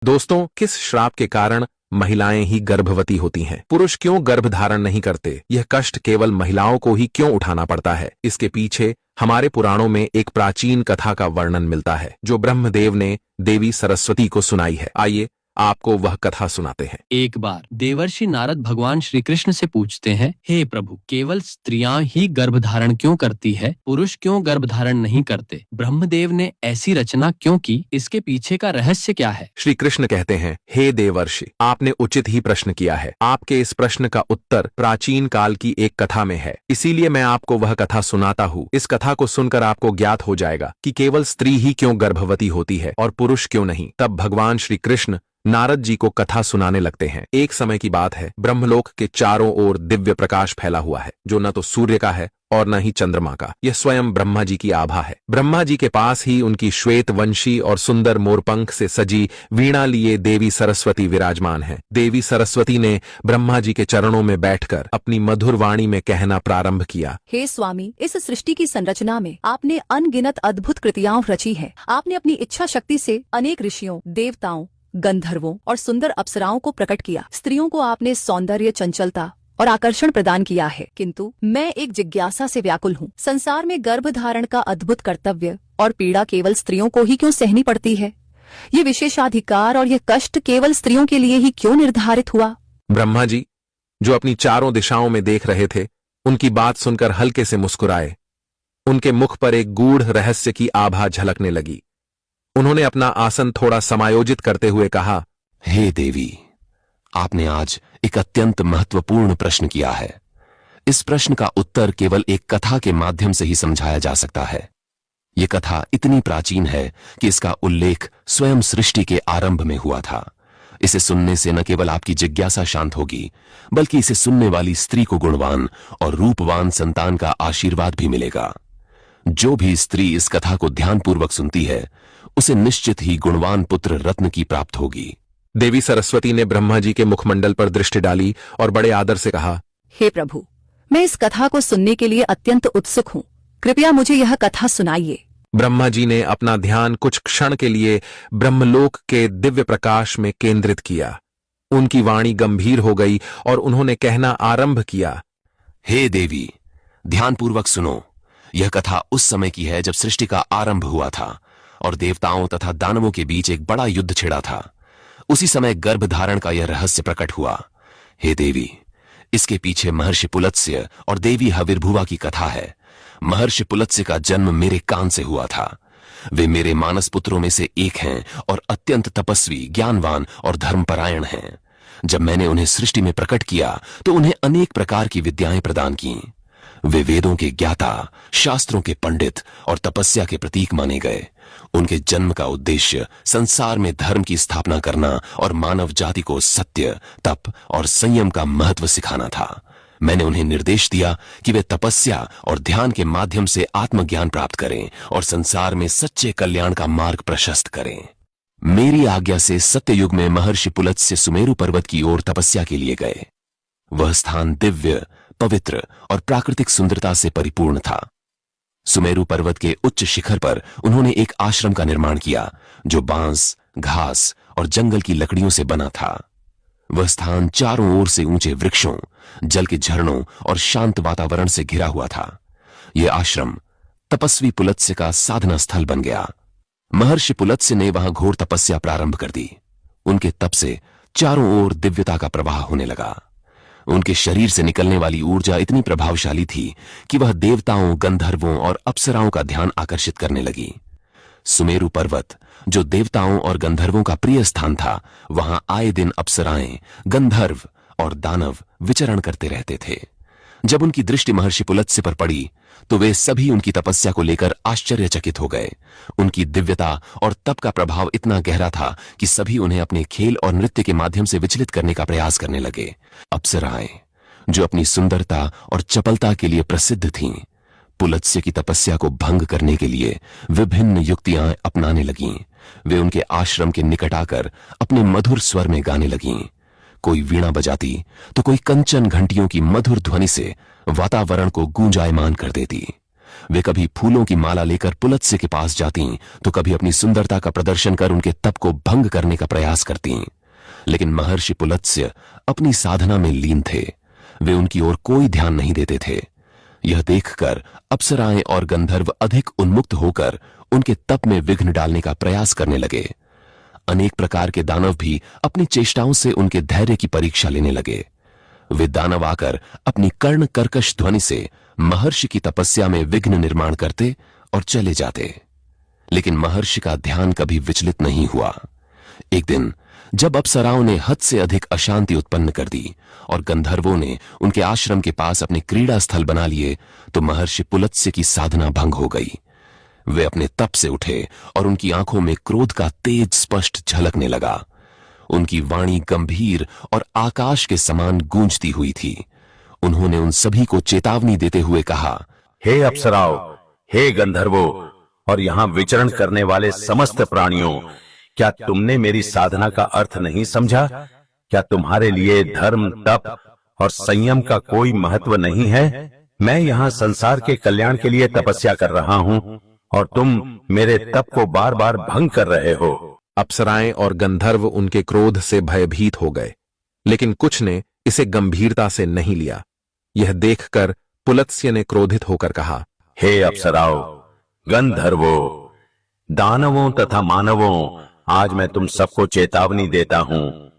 दोस्तों, किस श्राप के कारण महिलाएं ही गर्भवती होती हैं? पुरुष क्यों गर्भ धारण नहीं करते? यह कष्ट केवल महिलाओं को ही क्यों उठाना पड़ता है? इसके पीछे हमारे पुराणों में एक प्राचीन कथा का वर्णन मिलता है जो ब्रह्मदेव ने देवी सरस्वती को सुनाई है। आइए आपको वह कथा सुनाते हैं। एक बार देवर्षि नारद भगवान श्री कृष्ण से पूछते हैं, हे प्रभु, केवल स्त्रियां ही गर्भ धारण क्यों करती है? पुरुष क्यों गर्भ धारण नहीं करते? ब्रह्मदेव ने ऐसी रचना क्यों की? इसके पीछे का रहस्य क्या है? श्री कृष्ण कहते हैं, हे देवर्षि, आपने उचित ही प्रश्न किया है। आपके इस प्रश्न का उत्तर प्राचीन काल की एक कथा में है, इसीलिए मैं आपको वह कथा सुनाता हूँ। इस कथा को सुनकर आपको ज्ञात हो जाएगा कि केवल स्त्री ही क्यों गर्भवती होती है और पुरुष क्यों नहीं। तब भगवान श्री कृष्ण नारद जी को कथा सुनाने लगते हैं। एक समय की बात है, ब्रह्मलोक के चारों ओर दिव्य प्रकाश फैला हुआ है जो न तो सूर्य का है और न ही चंद्रमा का। यह स्वयं ब्रह्मा जी की आभा है। ब्रह्मा जी के पास ही उनकी श्वेत वंशी और सुंदर मोरपंख से सजी वीणा लिए देवी सरस्वती विराजमान है। देवी सरस्वती ने ब्रह्मा जी के चरणों में बैठकर अपनी मधुर वाणी में कहना प्रारंभ किया, हे स्वामी, इस सृष्टि की संरचना में आपने अनगिनत अद्भुत कृतियां रची है। आपने अपनी इच्छा शक्ति से अनेक ऋषियों, देवताओं, गंधर्वों और सुंदर अप्सराओं को प्रकट किया। स्त्रियों को आपने सौंदर्य, चंचलता और आकर्षण प्रदान किया है, किंतु मैं एक जिज्ञासा से व्याकुल हूँ। संसार में गर्भ धारण का अद्भुत कर्तव्य और पीड़ा केवल स्त्रियों को ही क्यों सहनी पड़ती है? ये विशेषाधिकार और यह कष्ट केवल स्त्रियों के लिए ही क्यों निर्धारित हुआ? ब्रह्मा जी, जो अपनी चारों दिशाओं में देख रहे थे, उनकी बात सुनकर हल्के से मुस्कुराए। उनके मुख पर एक गूढ़ रहस्य की आभा झलकने लगी। उन्होंने अपना आसन थोड़ा समायोजित करते हुए कहा, हे देवी, आपने आज एक अत्यंत महत्वपूर्ण प्रश्न किया है। इस प्रश्न का उत्तर केवल एक कथा के माध्यम से ही समझाया जा सकता है। यह कथा इतनी प्राचीन है कि इसका उल्लेख स्वयं सृष्टि के आरंभ में हुआ था। इसे सुनने से न केवल आपकी जिज्ञासा शांत होगी, बल्कि इसे सुनने वाली स्त्री को गुणवान और रूपवान संतान का आशीर्वाद भी मिलेगा। जो भी स्त्री इस कथा को ध्यानपूर्वक सुनती है, उसे निश्चित ही गुणवान पुत्र रत्न की प्राप्त होगी। देवी सरस्वती ने ब्रह्मा जी के मुखमंडल पर दृष्टि डाली और बड़े आदर से कहा, हे प्रभु, मैं इस कथा को सुनने के लिए अत्यंत उत्सुक हूँ। कृपया मुझे यह कथा सुनाइए। ब्रह्मा जी ने अपना ध्यान कुछ क्षण के लिए ब्रह्मलोक के दिव्य प्रकाश में केंद्रित किया। उनकी वाणी गंभीर हो गई और उन्होंने कहना आरंभ किया, हे देवी, ध्यानपूर्वक सुनो। यह कथा उस समय की है जब सृष्टि का आरंभ हुआ था और देवताओं तथा दानवों के बीच एक बड़ा युद्ध छिड़ा था। उसी समय गर्भ धारण का यह रहस्य प्रकट हुआ। हे देवी, इसके पीछे महर्षि पुलत्स्य और देवी हविर्भुवा की कथा है। महर्षि पुलत्स्य का जन्म मेरे कान से हुआ था। वे मेरे मानस पुत्रों में से एक हैं और अत्यंत तपस्वी, ज्ञानवान और धर्मपरायण हैं। जब मैंने उन्हें सृष्टि में प्रकट किया तो उन्हें अनेक प्रकार की विद्याएं प्रदान की। वे वेदों के ज्ञाता, शास्त्रों के पंडित और तपस्या के प्रतीक माने गए। उनके जन्म का उद्देश्य संसार में धर्म की स्थापना करना और मानव जाति को सत्य, तप और संयम का महत्व सिखाना था। मैंने उन्हें निर्देश दिया कि वे तपस्या और ध्यान के माध्यम से आत्मज्ञान प्राप्त करें और संसार में सच्चे कल्याण का मार्ग प्रशस्त करें। मेरी आज्ञा से सत्ययुग में महर्षि पुलत्स्य सुमेरु पर्वत की ओर तपस्या के लिए गए। वह स्थान दिव्य, पवित्र और प्राकृतिक सुंदरता से परिपूर्ण था। सुमेरु पर्वत के उच्च शिखर पर उन्होंने एक आश्रम का निर्माण किया जो बांस, घास और जंगल की लकड़ियों से बना था। वह स्थान चारों ओर से ऊंचे वृक्षों, जल के झरनों और शांत वातावरण से घिरा हुआ था। यह आश्रम तपस्वी पुलत्स्य का साधना स्थल बन गया। महर्षि पुलत्स्य ने वहां घोर तपस्या प्रारंभ कर दी। उनके तप से चारों ओर दिव्यता का प्रवाह होने लगा। उनके शरीर से निकलने वाली ऊर्जा इतनी प्रभावशाली थी कि वह देवताओं, गंधर्वों और अप्सराओं का ध्यान आकर्षित करने लगी। सुमेरु पर्वत, जो देवताओं और गंधर्वों का प्रिय स्थान था, वहां आए दिन अप्सराएं, गंधर्व और दानव विचरण करते रहते थे। जब उनकी दृष्टि महर्षि पुलत्स्य पर पड़ी तो वे सभी उनकी तपस्या को लेकर आश्चर्यचकित हो गए। उनकी दिव्यता और तप का प्रभाव इतना गहरा था कि सभी उन्हें अपने खेल और नृत्य के माध्यम से विचलित करने का प्रयास करने लगे। अप्सराएं, जो अपनी सुंदरता और चपलता के लिए प्रसिद्ध थीं, पुलत्स्य की तपस्या को भंग करने के लिए विभिन्न युक्तियां अपनाने लगीं। वे उनके आश्रम के निकट आकर अपने मधुर स्वर में गाने लगीं। कोई वीणा बजाती तो कोई कंचन घंटियों की मधुर ध्वनि से वातावरण को गूंजायमान कर देती। वे कभी फूलों की माला लेकर पुलत्स्य के पास जाती तो कभी अपनी सुंदरता का प्रदर्शन कर उनके तप को भंग करने का प्रयास करती। लेकिन महर्षि पुलत्स्य अपनी साधना में लीन थे, वे उनकी ओर कोई ध्यान नहीं देते थे। यह देखकर अप्सराएं और गंधर्व अधिक उन्मुक्त होकर उनके तप में विघ्न डालने का प्रयास करने लगे। अनेक प्रकार के दानव भी अपनी चेष्टाओं से उनके धैर्य की परीक्षा लेने लगे। वे दानव आकर अपनी कर्ण कर्कश ध्वनि से महर्षि की तपस्या में विघ्न निर्माण करते और चले जाते, लेकिन महर्षि का ध्यान कभी विचलित नहीं हुआ। एक दिन जब अप्सराओं ने हद से अधिक अशांति उत्पन्न कर दी और गंधर्वों ने उनके आश्रम के पास अपने क्रीड़ा स्थल बना लिए, तो महर्षि पुलत्स्य की साधना भंग हो गई। वे अपने तप से उठे और उनकी आंखों में क्रोध का तेज स्पष्ट झलकने लगा। उनकी वाणी गंभीर और आकाश के समान गूंजती हुई थी। उन्होंने उन सभी को चेतावनी देते हुए कहा, हे अप्सराओं, हे गंधर्वों और यहाँ विचरण करने वाले समस्त प्राणियों, क्या तुमने मेरी साधना का अर्थ नहीं समझा? क्या तुम्हारे लिए धर्म, तप और संयम का कोई महत्व नहीं है? मैं यहाँ संसार के कल्याण के लिए तपस्या कर रहा हूँ और तुम मेरे तप को बार बार भंग कर रहे हो। अप्सराएं और गंधर्व उनके क्रोध से भयभीत हो गए, लेकिन कुछ ने इसे गंभीरता से नहीं लिया। यह देखकर पुलत्स्य ने क्रोधित होकर कहा, हे अप्सराओं, गंधर्वों, दानवों तथा मानवों, आज मैं तुम सबको चेतावनी देता हूं।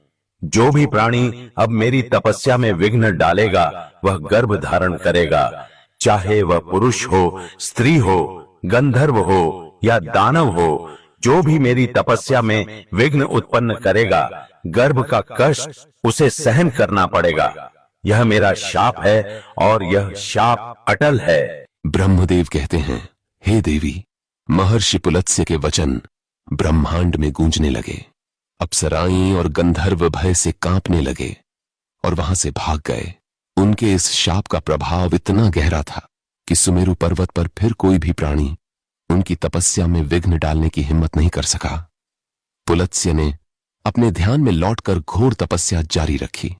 जो भी प्राणी अब मेरी तपस्या में विघ्न डालेगा वह गर्भ धारण करेगा, चाहे वह पुरुष हो, स्त्री हो, गंधर्व हो या दानव हो। जो भी मेरी तपस्या में विघ्न उत्पन्न करेगा, गर्भ का कष्ट उसे सहन करना पड़ेगा। यह मेरा शाप है और यह शाप अटल है। ब्रह्मदेव कहते हैं, हे देवी, महर्षि पुलत्स्य के वचन ब्रह्मांड में गूंजने लगे। अप्सराएं और गंधर्व भय से कांपने लगे और वहां से भाग गए। उनके इस शाप का प्रभाव इतना गहरा था कि सुमेरु पर्वत पर फिर कोई भी प्राणी उनकी तपस्या में विघ्न डालने की हिम्मत नहीं कर सका। पुलत्स्य ने अपने ध्यान में लौटकर घोर तपस्या जारी रखी।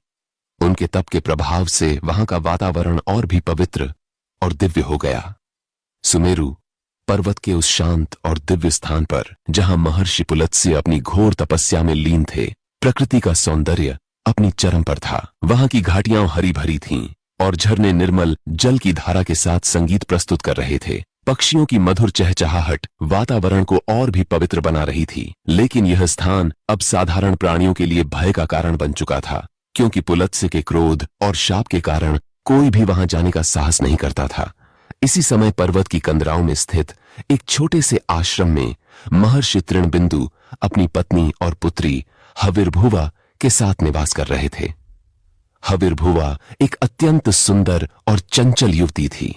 उनके तप के प्रभाव से वहां का वातावरण और भी पवित्र और दिव्य हो गया। सुमेरु पर्वत के उस शांत और दिव्य स्थान पर जहां महर्षि पुलत्स्य अपनी घोर तपस्या में लीन थे, प्रकृति का सौंदर्य अपनी चरम पर था। वहां की घाटियां हरी भरी थीं और झरने निर्मल जल की धारा के साथ संगीत प्रस्तुत कर रहे थे। पक्षियों की मधुर चहचहाहट वातावरण को और भी पवित्र बना रही थी। लेकिन यह स्थान अब साधारण प्राणियों के लिए भय का कारण बन चुका था, क्योंकि पुलत्स्य के क्रोध और शाप के कारण कोई भी वहां जाने का साहस नहीं करता था। इसी समय पर्वत की कंदराओं में स्थित एक छोटे से आश्रम में महर्षि तृणबिंदु अपनी पत्नी और पुत्री हविर्भुवा के साथ निवास कर रहे थे। हविर्भुवा एक अत्यंत सुंदर और चंचल युवती थी।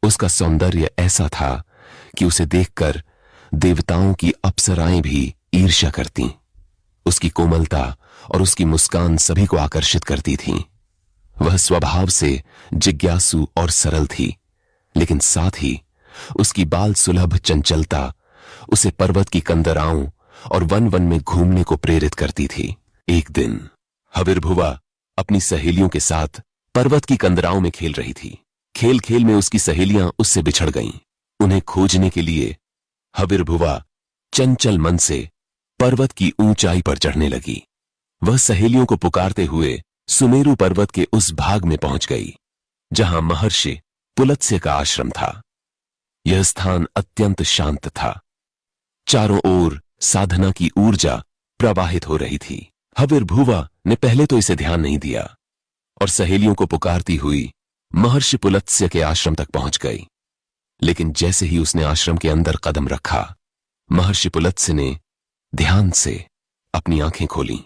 उसका सौंदर्य ऐसा था कि उसे देखकर देवताओं की अप्सराएं भी ईर्ष्या करतीं। उसकी कोमलता और उसकी मुस्कान सभी को आकर्षित करती थी। वह स्वभाव से जिज्ञासु और सरल थी, लेकिन साथ ही उसकी बाल सुलभ चंचलता उसे पर्वत की कंदराओं और वन वन में घूमने को प्रेरित करती थी। एक दिन हविर्भुवा अपनी सहेलियों के साथ पर्वत की कंदराओं में खेल रही थी। खेल खेल में उसकी सहेलियां उससे बिछड़ गईं। उन्हें खोजने के लिए हविर्भुवा चंचल मन से पर्वत की ऊंचाई पर चढ़ने लगी। वह सहेलियों को पुकारते हुए सुमेरु पर्वत के उस भाग में पहुंच गई जहां महर्षि पुलत्स्य का आश्रम था। यह स्थान अत्यंत शांत था। चारों ओर साधना की ऊर्जा प्रवाहित हो रही थी। हविर्भुवा ने पहले तो इसे ध्यान नहीं दिया और सहेलियों को पुकारती हुई महर्षि पुलत्स्य के आश्रम तक पहुंच गई। लेकिन जैसे ही उसने आश्रम के अंदर कदम रखा, महर्षि पुलत्स्य ने ध्यान से अपनी आंखें खोलीं।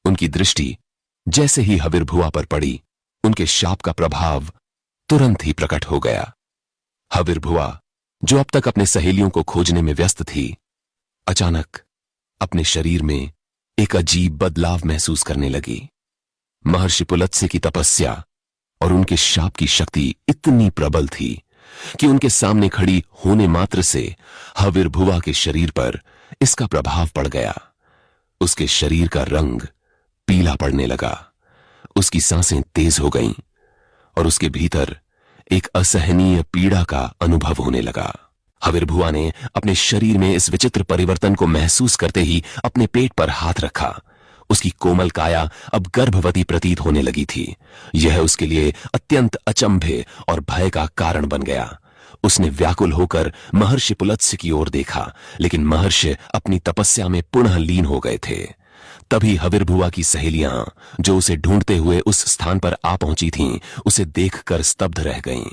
उनकी दृष्टि जैसे ही हविर्भुवा पर पड़ी, उनके शाप का प्रभाव तुरंत ही प्रकट हो गया। हविर्भुवा, जो अब तक अपने सहेलियों को खोजने में व्यस्त थी, अचानक अपने शरीर में एक अजीब बदलाव महसूस करने लगी। महर्षि पुलत्स्य की तपस्या और उनके शाप की शक्ति इतनी प्रबल थी कि उनके सामने खड़ी होने मात्र से हविर्भुवा के शरीर पर इसका प्रभाव पड़ गया। उसके शरीर का रंग पीला पड़ने लगा, उसकी सांसें तेज हो गईं और उसके भीतर एक असहनीय पीड़ा का अनुभव होने लगा। हविर्भुआ ने अपने शरीर में इस विचित्र परिवर्तन को महसूस करते ही अपने पेट पर हाथ रखा। उसकी कोमल काया अब गर्भवती प्रतीत होने लगी थी। यह उसके लिए अत्यंत अचंभे और भय का कारण बन गया। उसने व्याकुल होकर महर्षि पुलत्स्य की ओर देखा, लेकिन महर्षि अपनी तपस्या में पुनः लीन हो गए थे। तभी हविर्भुआ की सहेलियां, जो उसे ढूंढते हुए उस स्थान पर आ पहुंची थीं, उसे देखकर स्तब्ध रह गईं।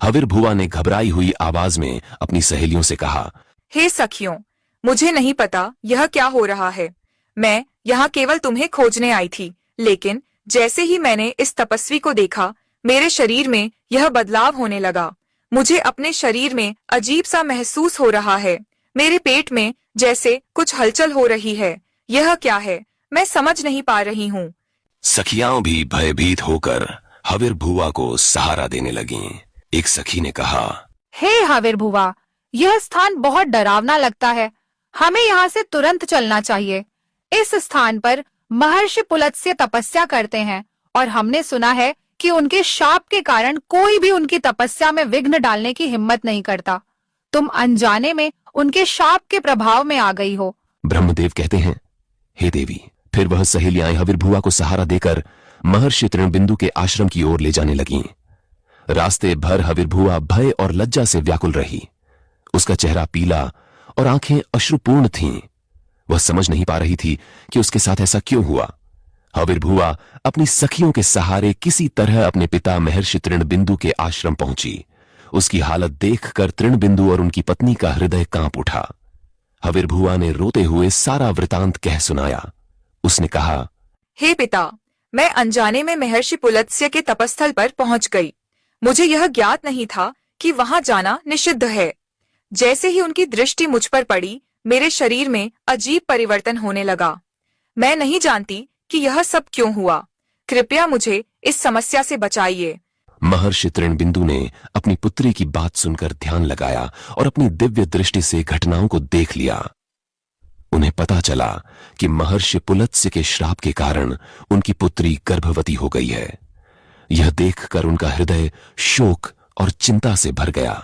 हविर्भुआ ने घबराई हुई आवाज में अपनी सहेलियों से कहा, हे सखियों, मुझे नहीं पता यह क्या हो रहा है। मैं यहाँ केवल तुम्हें खोजने आई थी, लेकिन जैसे ही मैंने इस तपस्वी को देखा, मेरे शरीर में यह बदलाव होने लगा। मुझे अपने शरीर में अजीब सा महसूस हो रहा है। मेरे पेट में जैसे कुछ हलचल हो रही है। यह क्या है, मैं समझ नहीं पा रही हूँ। सखियां भी भयभीत होकर हविर्भुआ को सहारा देने लगीं। एक सखी ने कहा, हे हविर्भुआ, यह स्थान बहुत डरावना लगता है। हमें यहाँ से तुरंत चलना चाहिए। इस स्थान पर महर्षि पुलत्स्य तपस्या करते हैं और हमने सुना है कि उनके शाप के कारण कोई भी उनकी तपस्या में विघ्न डालने की हिम्मत नहीं करता। तुम अनजाने में उनके शाप के प्रभाव में आ गई हो। ब्रह्मदेव कहते हैं, हे देवी। फिर वह सहेलियां हविर्भुआ को सहारा देकर महर्षि तृणबिंदु के आश्रम की ओर ले जाने लगीं। रास्ते भर हविर्भुआ भय और लज्जा से व्याकुल रही। उसका चेहरा पीला और आंखें अश्रुपूर्ण थीं। वह समझ नहीं पा रही थी कि उसके साथ ऐसा क्यों हुआ। हविर्भुआ अपनी सखियों के सहारे किसी तरह अपने पिता महर्षि तृणबिंदु के आश्रम पहुंची। उसकी हालत देखकर तृणबिंदु और उनकी पत्नी का हृदय कांप उठा। हविर्भुआ ने रोते हुए सारा वृतांत कह सुनाया। उसने कहा, हे पिता, मैं अनजाने में महर्षि पुलत्स्य के तपस्थल पर पहुंच गई। मुझे यह ज्ञात नहीं था कि वहां जाना निषिद्ध है। जैसे ही उनकी दृष्टि मुझ पर पड़ी, मेरे शरीर में अजीब परिवर्तन होने लगा। मैं नहीं जानती कि यह सब क्यों हुआ। कृपया मुझे इस समस्या से बचाइए। महर्षि तृणबिंदु ने अपनी पुत्री की बात सुनकर ध्यान लगाया और अपनी दिव्य दृष्टि से घटनाओं को देख लिया। उन्हें पता चला कि महर्षि पुलत्स्य के श्राप के कारण उनकी पुत्री गर्भवती हो गई है। यह देखकर उनका हृदय शोक और चिंता से भर गया।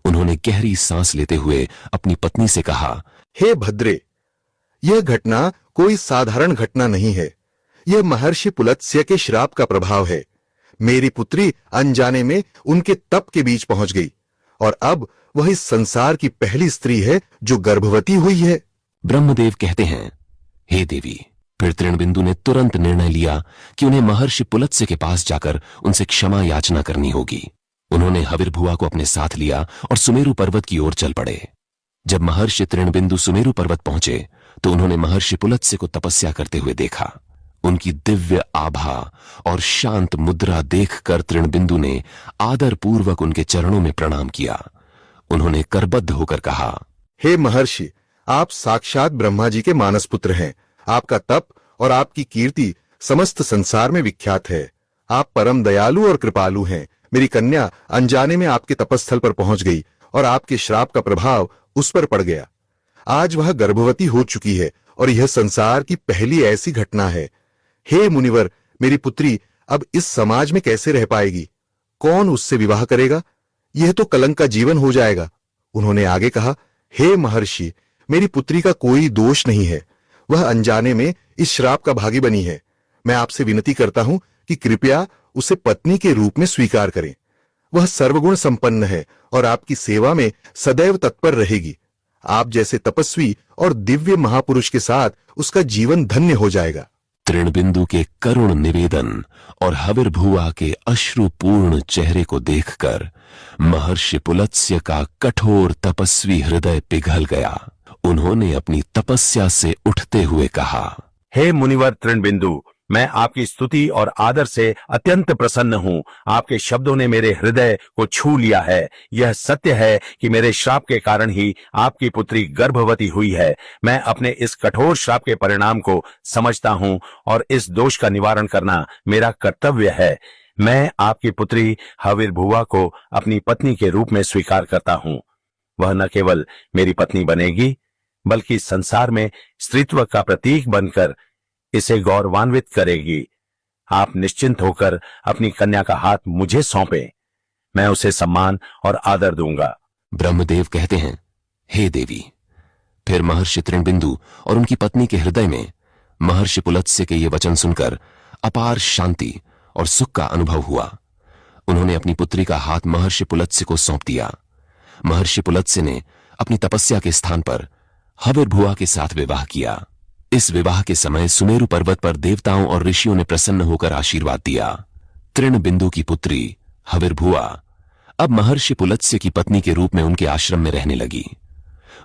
उन्होंने गहरी सांस लेते हुए अपनी पत्नी से कहा, हे भद्रे, यह घटना कोई साधारण घटना नहीं है। यह महर्षि पुलत्स्य के श्राप का प्रभाव है। मेरी पुत्री अनजाने में उनके तप के बीच पहुंच गई और अब वह इस संसार की पहली स्त्री है जो गर्भवती हुई है। ब्रह्मदेव कहते हैं, हे देवी। फिर तृणबिंदु ने तुरंत निर्णय लिया कि उन्हें महर्षि पुलत्स्य के पास जाकर उनसे क्षमा याचना करनी होगी। उन्होंने हविर्भुआ को अपने साथ लिया और सुमेरु पर्वत की ओर चल पड़े। जब महर्षि तृणबिंदु सुमेरु पर्वत पहुंचे तो उन्होंने महर्षि पुलत्स्य को तपस्या करते हुए देखा। उनकी दिव्य आभा और शांत मुद्रा देखकर तृणबिंदु ने आदर पूर्वक उनके चरणों में प्रणाम किया। उन्होंने करबद्ध होकर कहा, हे महर्षि, आप साक्षात ब्रह्मा जी के मानस पुत्र हैं। आपका तप और आपकी कीर्ति समस्त संसार में विख्यात है। आप परम दयालु और कृपालु हैं। मेरी कन्या अनजाने में आपके तपस्थल पर पहुंच गई और आपके श्राप का प्रभाव उस पर पड़ गया। आज वह गर्भवती हो चुकी है और यह संसार की पहली ऐसी घटना है। हे मुनिवर, मेरी पुत्री अब इस समाज में कैसे रह पाएगी? कौन उससे विवाह करेगा? यह तो कलंक का जीवन हो जाएगा। उन्होंने आगे कहा, हे महर्षि, मेरी पुत्री का कोई दोष नहीं है। वह अनजाने में इस श्राप का भागी बनी है। मैं आपसे विनती करता हूं कि कृपया उसे पत्नी के रूप में स्वीकार करें। वह सर्वगुण संपन्न है और आपकी सेवा में सदैव तत्पर रहेगी। आप जैसे तपस्वी और दिव्य महापुरुष के साथ उसका जीवन धन्य हो जाएगा। तृणबिंदु के करुण निवेदन और हविर्भुआ के अश्रुपूर्ण चेहरे को देखकर महर्षि पुलत्स्य का कठोर तपस्वी हृदय पिघल गया। उन्होंने अपनी तपस्या से उठते हुए कहा, हे मुनिवर तृणबिंदु, मैं आपकी स्तुति और आदर से अत्यंत प्रसन्न हूँ। आपके शब्दों ने मेरे हृदय को छू लिया है। यह सत्य है कि मेरे श्राप के कारण ही आपकी पुत्री गर्भवती हुई है। मैं अपने इस कठोर श्राप के परिणाम को समझता हूँ और इस दोष का निवारण करना मेरा कर्तव्य है। मैं आपकी पुत्री हविर्भुआ को अपनी पत्नी के रूप में स्वीकार करता हूँ। वह न केवल मेरी पत्नी बनेगी, बल्कि संसार में स्त्रीत्व का प्रतीक बनकर इसे गौरवान्वित करेगी। आप निश्चिंत होकर अपनी कन्या का हाथ मुझे सौंपें। मैं उसे सम्मान और आदर दूंगा। ब्रह्मदेव कहते हैं, हे देवी। फिर महर्षि तृणबिंदु और उनकी पत्नी के हृदय में महर्षि पुलत्स्य के ये वचन सुनकर अपार शांति और सुख का अनुभव हुआ। उन्होंने अपनी पुत्री का हाथ महर्षि पुलत्स्य को सौंप दिया। महर्षि पुलत्स्य ने अपनी तपस्या के स्थान पर हविर्भुआ के साथ विवाह किया। इस विवाह के समय सुमेरु पर्वत पर देवताओं और ऋषियों ने प्रसन्न होकर आशीर्वाद दिया। तृणबिंदु की पुत्री हविर्भुआ अब महर्षि पुलत्स्य की पत्नी के रूप में उनके आश्रम में रहने लगी।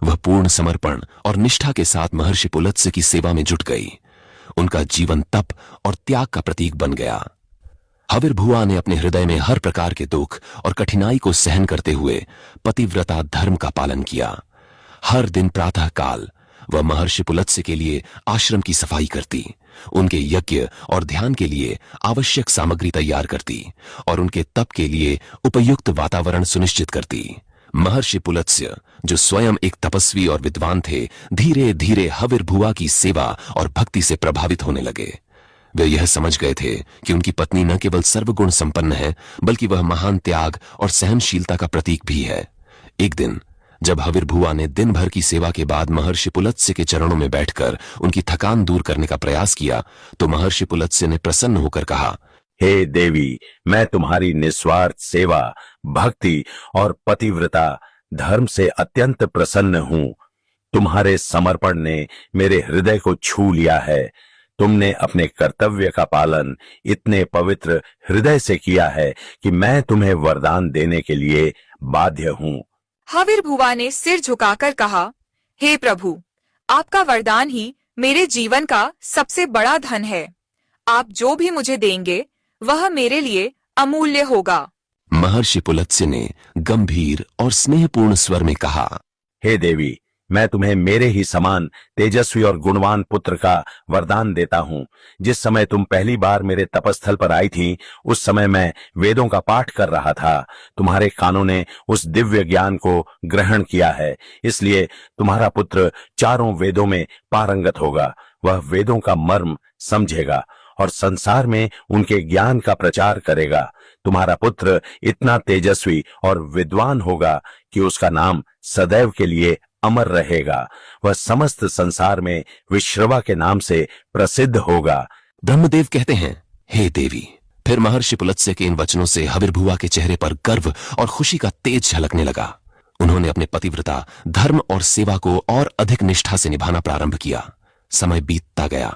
वह पूर्ण समर्पण और निष्ठा के साथ महर्षि पुलत्स्य की सेवा में जुट गई। उनका जीवन तप और त्याग का प्रतीक बन गया। हविर्भुआ ने अपने हृदय में हर प्रकार के दुख और कठिनाई को सहन करते हुए पतिव्रता धर्म का पालन किया। हर दिन प्रातः काल वह महर्षि पुलत्स्य के लिए आश्रम की सफाई करती, उनके यज्ञ और ध्यान के लिए आवश्यक सामग्री तैयार करती और उनके तप के लिए उपयुक्त वातावरण सुनिश्चित करती। महर्षि पुलत्स्य, जो स्वयं एक तपस्वी और विद्वान थे, धीरे धीरे हविर्भुआ की सेवा और भक्ति से प्रभावित होने लगे। वे यह समझ गए थे कि उनकी पत्नी न केवल सर्वगुण संपन्न है, बल्कि वह महान त्याग और सहनशीलता का प्रतीक भी है। एक दिन जब हविर्भुआ ने दिन भर की सेवा के बाद महर्षि पुलत्स्य के चरणों में बैठकर उनकी थकान दूर करने का प्रयास किया, तो महर्षि पुलत्स्य ने प्रसन्न होकर कहा, हे देवी, मैं तुम्हारी निस्वार्थ सेवा, भक्ति और पतिव्रता धर्म से अत्यंत प्रसन्न हूँ। तुम्हारे समर्पण ने मेरे हृदय को छू लिया है। तुमने अपने कर्तव्य का पालन इतने पवित्र हृदय से किया है कि मैं तुम्हें वरदान देने के लिए बाध्य हूँ। हविर्भुआ ने सिर झुकाकर कहा, हे प्रभु, आपका वरदान ही मेरे जीवन का सबसे बड़ा धन है। आप जो भी मुझे देंगे वह मेरे लिए अमूल्य होगा। महर्षि पुलत्स्य ने गंभीर और स्नेहपूर्ण स्वर में कहा, हे देवी, मैं तुम्हें मेरे ही समान तेजस्वी और गुणवान पुत्र का वरदान देता हूँ। जिस समय तुम पहली बार मेरे तपस्थल पर आई थी, उस समय मैं वेदों का पाठ कर रहा था। तुम्हारे कानों ने उस दिव्य ज्ञान को ग्रहण किया है, इसलिए तुम्हारा पुत्र चारों वेदों में पारंगत होगा। वह वेदों का मर्म समझेगा और संसार में उनके ज्ञान का प्रचार करेगा। तुम्हारा पुत्र इतना तेजस्वी और विद्वान होगा कि उसका नाम सदैव के लिए अमर रहेगा। वह समस्त संसार में विश्रवा के नाम से प्रसिद्ध होगा। ब्रह्मदेव कहते हैं, हे देवी। फिर महर्षि पुलत्स्य के इन वचनों से हविर्भुआ के चेहरे पर गर्व और खुशी का तेज झलकने लगा। उन्होंने अपने पतिव्रता धर्म और सेवा को और अधिक निष्ठा से निभाना प्रारंभ किया। समय बीतता गया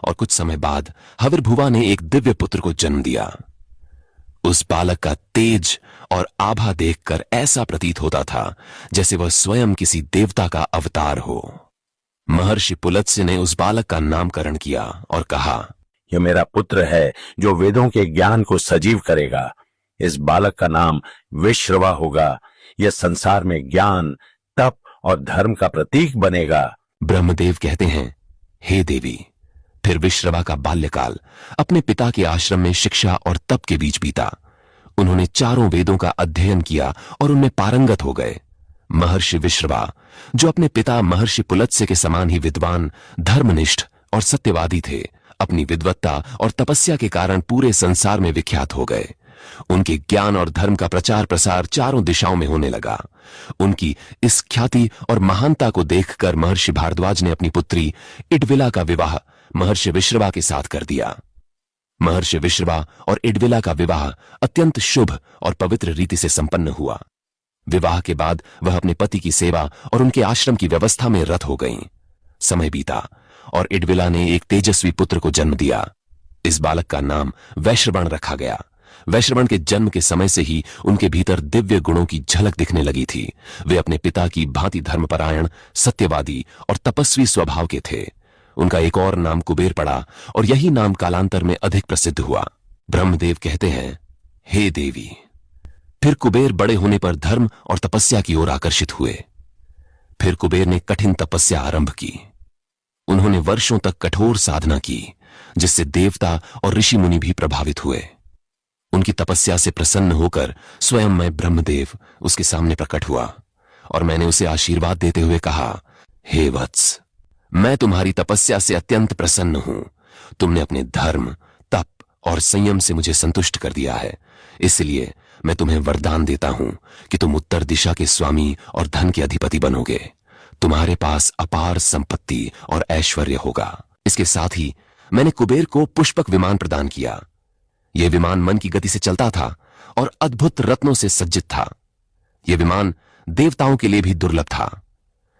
और कुछ समय बाद हविर्भुआ ने एक दिव्य पुत्र को जन्म दिया। उस बालक का तेज और आभा देखकर ऐसा प्रतीत होता था जैसे वह स्वयं किसी देवता का अवतार हो। महर्षि पुलत्स्य ने उस बालक का नामकरण किया और कहा, यह मेरा पुत्र है जो वेदों के ज्ञान को सजीव करेगा। इस बालक का नाम विश्रवा होगा। यह संसार में ज्ञान, तप और धर्म का प्रतीक बनेगा। ब्रह्मदेव कहते हैं, हे देवी। फिर विश्रवा का बाल्यकाल अपने पिता के आश्रम में शिक्षा और तप के बीच बीता। उन्होंने चारों वेदों का अध्ययन किया और उनमें पारंगत हो गए। महर्षि विश्रवा, जो अपने पिता महर्षि पुलत्स्य के समान ही विद्वान, धर्मनिष्ठ और सत्यवादी थे, अपनी विद्वत्ता और तपस्या के कारण पूरे संसार में विख्यात हो गए। उनके ज्ञान और धर्म का प्रचार प्रसार चारों दिशाओं में होने लगा। उनकी इस ख्याति और महानता को देखकर महर्षि भारद्वाज ने अपनी पुत्री इडविला का विवाह महर्षि विश्रवा के साथ कर दिया। महर्षि विश्रवा और इडविला का विवाह अत्यंत शुभ और पवित्र रीति से संपन्न हुआ। विवाह के बाद वह अपने पति की सेवा और उनके आश्रम की व्यवस्था में रत हो गईं। समय बीता और इडविला ने एक तेजस्वी पुत्र को जन्म दिया। इस बालक का नाम वैश्रवण रखा गया। वैश्रवण के जन्म के समय से ही उनके भीतर दिव्य गुणों की झलक दिखने लगी थी। वे अपने पिता की भांति धर्मपरायण, सत्यवादी और तपस्वी स्वभाव के थे। उनका एक और नाम कुबेर पड़ा और यही नाम कालांतर में अधिक प्रसिद्ध हुआ। ब्रह्मदेव कहते हैं, हे देवी। फिर कुबेर बड़े होने पर धर्म और तपस्या की ओर आकर्षित हुए। फिर कुबेर ने कठिन तपस्या आरंभ की। उन्होंने वर्षों तक कठोर साधना की, जिससे देवता और ऋषि मुनि भी प्रभावित हुए। उनकी तपस्या से प्रसन्न होकर स्वयं मैं ब्रह्मदेव उसके सामने प्रकट हुआ और मैंने उसे आशीर्वाद देते हुए कहा, हे वत्स, मैं तुम्हारी तपस्या से अत्यंत प्रसन्न हूं। तुमने अपने धर्म, तप और संयम से मुझे संतुष्ट कर दिया है। इसलिए मैं तुम्हें वरदान देता हूं कि तुम उत्तर दिशा के स्वामी और धन के अधिपति बनोगे। तुम्हारे पास अपार संपत्ति और ऐश्वर्य होगा। इसके साथ ही मैंने कुबेर को पुष्पक विमान प्रदान किया। यह विमान मन की गति से चलता था और अद्भुत रत्नों से सज्जित था। यह विमान देवताओं के लिए भी दुर्लभ था।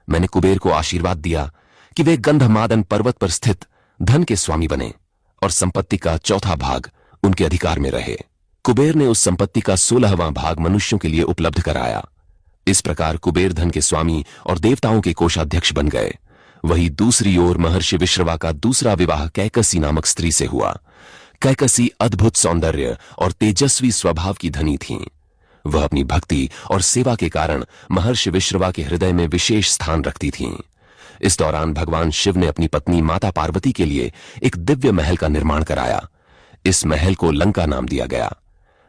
मैंने कुबेर को आशीर्वाद दिया कि वे गंधमादन पर्वत पर स्थित धन के स्वामी बने और संपत्ति का चौथा भाग उनके अधिकार में रहे। कुबेर ने उस संपत्ति का 16वां भाग मनुष्यों के लिए उपलब्ध कराया। इस प्रकार कुबेर धन के स्वामी और देवताओं के कोषाध्यक्ष बन गए। वहीं दूसरी ओर महर्षि विश्रवा का दूसरा विवाह कैकसी नामक स्त्री से हुआ। कैकसी अद्भुत सौंदर्य और तेजस्वी स्वभाव की धनी थीं। वह अपनी भक्ति और सेवा के कारण महर्षि विश्रवा के हृदय में विशेष स्थान रखती थीं। इस दौरान भगवान शिव ने अपनी पत्नी माता पार्वती के लिए एक दिव्य महल का निर्माण कराया। इस महल को लंका नाम दिया गया।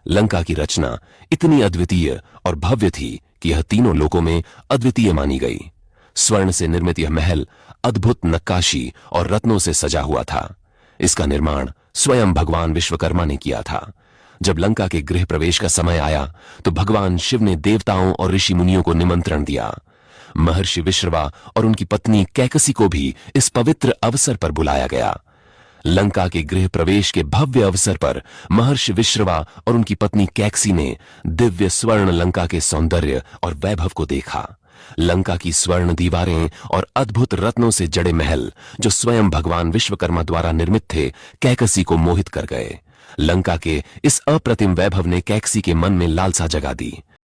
लंका की रचना इतनी अद्वितीय और भव्य थी कि यह तीनों लोकों में अद्वितीय मानी गई। स्वर्ण से निर्मित यह महल अद्भुत नक्काशी और रत्नों से सजा हुआ था। इसका निर्माण स्वयं भगवान विश्वकर्मा ने किया था। जब लंका के गृह प्रवेश का समय आया तो भगवान शिव ने देवताओं और ऋषि मुनियों को निमंत्रण दिया। महर्षि विश्रवा और उनकी पत्नी कैकसी को भी इस पवित्र अवसर पर बुलाया गया। लंका के गृह प्रवेश के भव्य अवसर पर महर्षि विश्रवा और उनकी पत्नी कैकसी ने दिव्य स्वर्ण लंका के सौंदर्य और वैभव को देखा। लंका की स्वर्ण दीवारें और अद्भुत रत्नों से जड़े महल जो स्वयं भगवान विश्वकर्मा द्वारा निर्मित थे, कैकसी को मोहित कर गए। लंका के इस अप्रतिम वैभव ने कैकसी के मन में लालसा जगा दी।